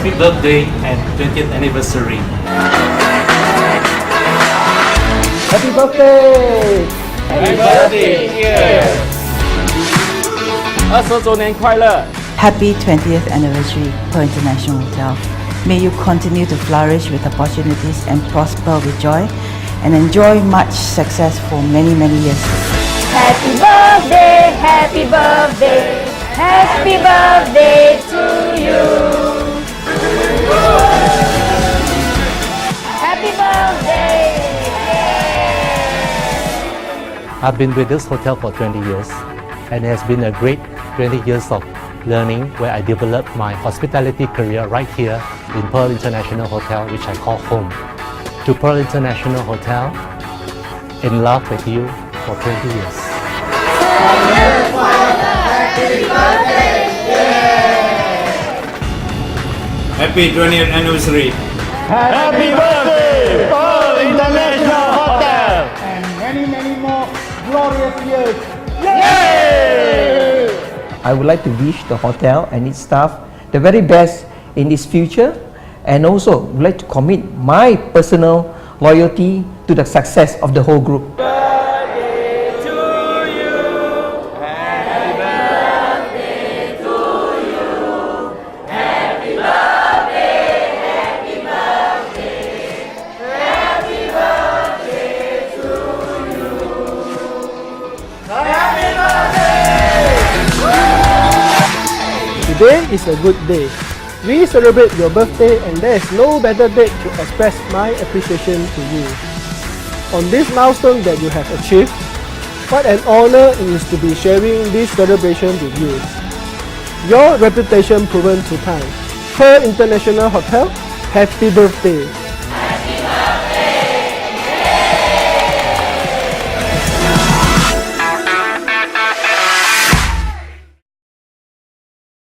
happy birthday and 20th anniversary. Happy birthday! Happy birthday, Pear! 20周年快乐 Happy 20th anniversary, Pearl International Hotel. May you continue to flourish with opportunities and prosper with joy and enjoy much success for many, many years. Happy birthday, happy birthday, happy birthday to you. Happy birthday. I've been with this hotel for 20 years and it has been a great 20 years of learning where I developed my hospitality career right here in Pearl International Hotel, which I call home. To Pearl International Hotel, in love with you for 20 years. Happy 20th anniversary Happy birthday, Pearl International Hotel! And many, many more glorious years. Yay! I would like to wish the hotel and its staff the very best in its future, and also would like to commit my personal loyalty to the success of the whole group. Today is a good day. We celebrate your birthday and there is no better date to express my appreciation to you. On this milestone that you have achieved, what an honor it is to be sharing this celebration with you. Your reputation proven to time. Pearl International Hotel, happy birthday!